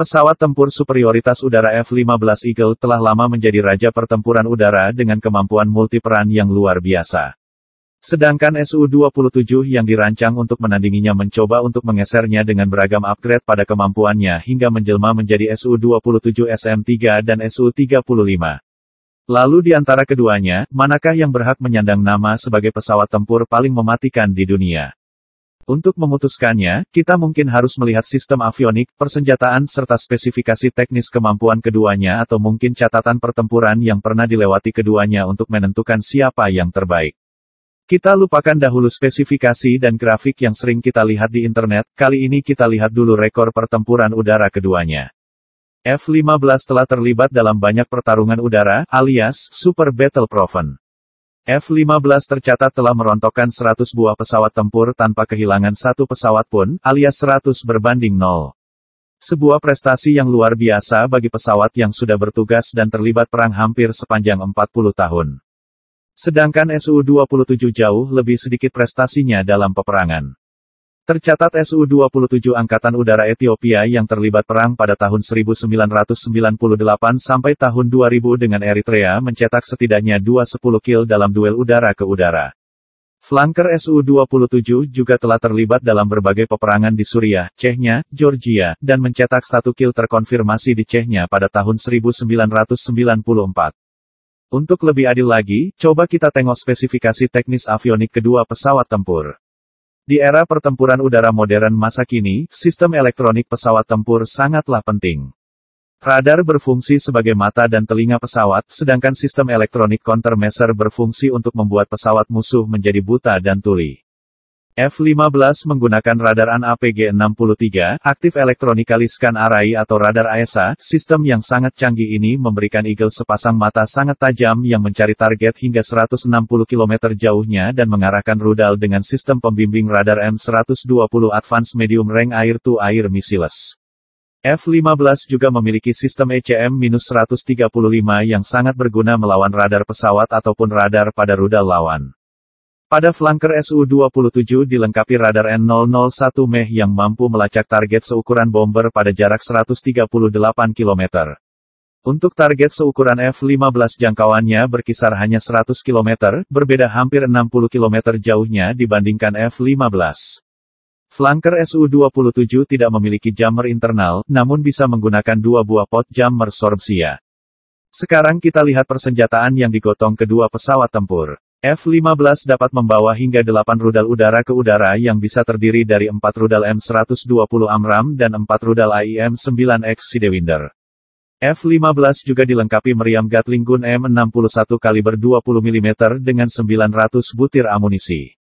Pesawat tempur superioritas udara F-15 Eagle telah lama menjadi raja pertempuran udara dengan kemampuan multiperan yang luar biasa. Sedangkan Su-27 yang dirancang untuk menandinginya mencoba untuk menggesernya dengan beragam upgrade pada kemampuannya hingga menjelma menjadi Su-27 SM-3 dan Su-35. Lalu di antara keduanya, manakah yang berhak menyandang nama sebagai pesawat tempur paling mematikan di dunia? Untuk memutuskannya, kita mungkin harus melihat sistem avionik, persenjataan serta spesifikasi teknis kemampuan keduanya atau mungkin catatan pertempuran yang pernah dilewati keduanya untuk menentukan siapa yang terbaik. Kita lupakan dahulu spesifikasi dan grafik yang sering kita lihat di internet, kali ini kita lihat dulu rekor pertempuran udara keduanya. F-15 telah terlibat dalam banyak pertarungan udara, alias Super Battle Proven. F-15 tercatat telah merontokkan 100 buah pesawat tempur tanpa kehilangan satu pesawat pun, alias 100 berbanding 0. Sebuah prestasi yang luar biasa bagi pesawat yang sudah bertugas dan terlibat perang hampir sepanjang 40 tahun. Sedangkan Su-27 jauh lebih sedikit prestasinya dalam peperangan. Tercatat Su-27 Angkatan Udara Ethiopia yang terlibat perang pada tahun 1998 sampai tahun 2000 dengan Eritrea mencetak setidaknya 2 10 kill dalam duel udara ke udara. Flanker Su-27 juga telah terlibat dalam berbagai peperangan di Suriah, Chechnya, Georgia, dan mencetak 1 kill terkonfirmasi di Chechnya pada tahun 1994. Untuk lebih adil lagi, coba kita tengok spesifikasi teknis avionik kedua pesawat tempur. Di era pertempuran udara modern masa kini, sistem elektronik pesawat tempur sangatlah penting. Radar berfungsi sebagai mata dan telinga pesawat, sedangkan sistem elektronik countermeasure berfungsi untuk membuat pesawat musuh menjadi buta dan tuli. F-15 menggunakan radar AN-APG-63, Active Electronically Scan Array atau radar AESA, sistem yang sangat canggih ini memberikan Eagle sepasang mata sangat tajam yang mencari target hingga 160 km jauhnya dan mengarahkan rudal dengan sistem pembimbing radar M120 Advanced Medium Range Air-to-Air Missiles. F-15 juga memiliki sistem ECM-135 yang sangat berguna melawan radar pesawat ataupun radar pada rudal lawan. Pada flanker Su-27 dilengkapi radar N001 MEH yang mampu melacak target seukuran bomber pada jarak 138 km. Untuk target seukuran F-15 jangkauannya berkisar hanya 100 km, berbeda hampir 60 km jauhnya dibandingkan F-15. Flanker Su-27 tidak memiliki jammer internal, namun bisa menggunakan 2 buah pot jammer Sorpsia. Sekarang kita lihat persenjataan yang digotong kedua pesawat tempur. F-15 dapat membawa hingga 8 rudal udara ke udara yang bisa terdiri dari 4 rudal M120 AMRAAM dan 4 rudal AIM-9X Sidewinder. F-15 juga dilengkapi meriam Gatling Gun M61 kaliber 20 mm dengan 900 butir amunisi.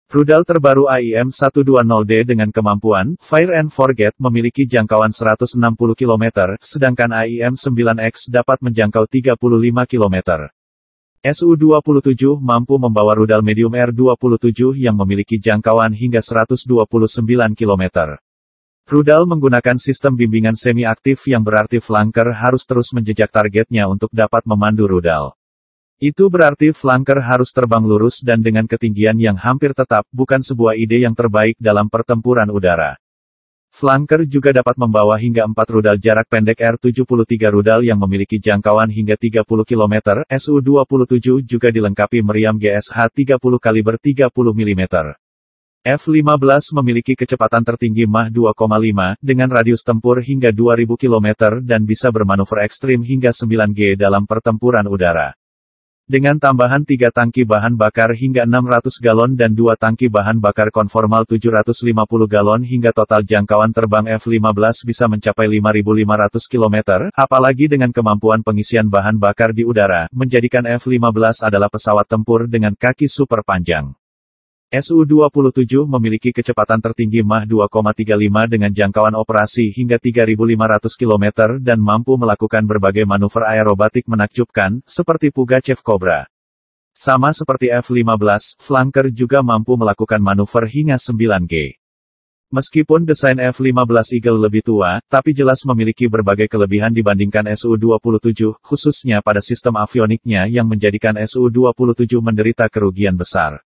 Rudal terbaru AIM-120D dengan kemampuan Fire and Forget memiliki jangkauan 160 km, sedangkan AIM-9X dapat menjangkau 35 km. Su-27 mampu membawa rudal medium R-27 yang memiliki jangkauan hingga 129 km. Rudal menggunakan sistem bimbingan semi-aktif yang berarti flanker harus terus menjejak targetnya untuk dapat memandu rudal. Itu berarti flanker harus terbang lurus dan dengan ketinggian yang hampir tetap, bukan sebuah ide yang terbaik dalam pertempuran udara. Flanker juga dapat membawa hingga 4 rudal jarak pendek R-73 rudal yang memiliki jangkauan hingga 30 km. Su-27 juga dilengkapi meriam GSH-30 kaliber 30 mm. F-15 memiliki kecepatan tertinggi Mach 2,5, dengan radius tempur hingga 2000 km dan bisa bermanuver ekstrim hingga 9G dalam pertempuran udara. Dengan tambahan 3 tangki bahan bakar hingga 600 galon dan 2 tangki bahan bakar konformal 750 galon hingga total jangkauan terbang F-15 bisa mencapai 5.500 km, apalagi dengan kemampuan pengisian bahan bakar di udara, menjadikan F-15 adalah pesawat tempur dengan kaki super panjang. Su-27 memiliki kecepatan tertinggi Mach 2,35 dengan jangkauan operasi hingga 3.500 km dan mampu melakukan berbagai manuver aerobatik menakjubkan, seperti Pugachev Cobra. Sama seperti F-15, flanker juga mampu melakukan manuver hingga 9G. Meskipun desain F-15 Eagle lebih tua, tapi jelas memiliki berbagai kelebihan dibandingkan Su-27, khususnya pada sistem avioniknya yang menjadikan Su-27 menderita kerugian besar.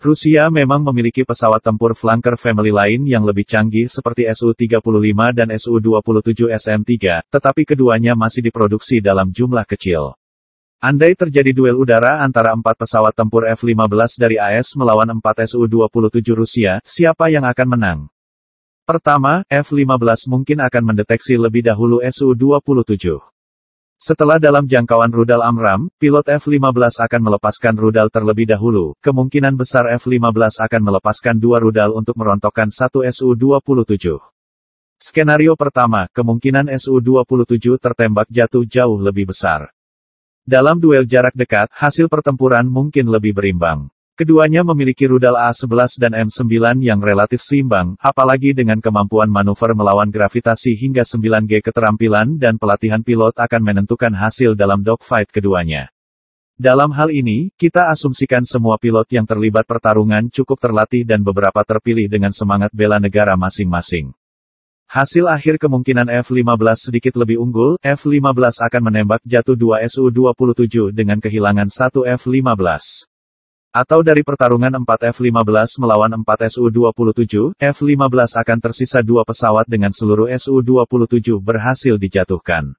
Rusia memang memiliki pesawat tempur flanker family lain yang lebih canggih seperti Su-35 dan Su-27 SM-3, tetapi keduanya masih diproduksi dalam jumlah kecil. Andai terjadi duel udara antara 4 pesawat tempur F-15 dari AS melawan 4 Su-27 Rusia, siapa yang akan menang? Pertama, F-15 mungkin akan mendeteksi lebih dahulu Su-27. Setelah dalam jangkauan rudal AMRAAM, pilot F-15 akan melepaskan rudal terlebih dahulu. Kemungkinan besar F-15 akan melepaskan 2 rudal untuk merontokkan 1 Su-27. Skenario pertama, kemungkinan Su-27 tertembak jatuh jauh lebih besar. Dalam duel jarak dekat, hasil pertempuran mungkin lebih berimbang. Keduanya memiliki rudal A-11 dan M9 yang relatif seimbang, apalagi dengan kemampuan manuver melawan gravitasi hingga 9G. Keterampilan dan pelatihan pilot akan menentukan hasil dalam dogfight keduanya. Dalam hal ini, kita asumsikan semua pilot yang terlibat pertarungan cukup terlatih dan beberapa terpilih dengan semangat bela negara masing-masing. Hasil akhir kemungkinan F-15 sedikit lebih unggul, F-15 akan menembak jatuh 2 Su-27 dengan kehilangan 1 F-15. Atau dari pertarungan 4 F-15 melawan 4 Su-27, F-15 akan tersisa 2 pesawat dengan seluruh Su-27 berhasil dijatuhkan.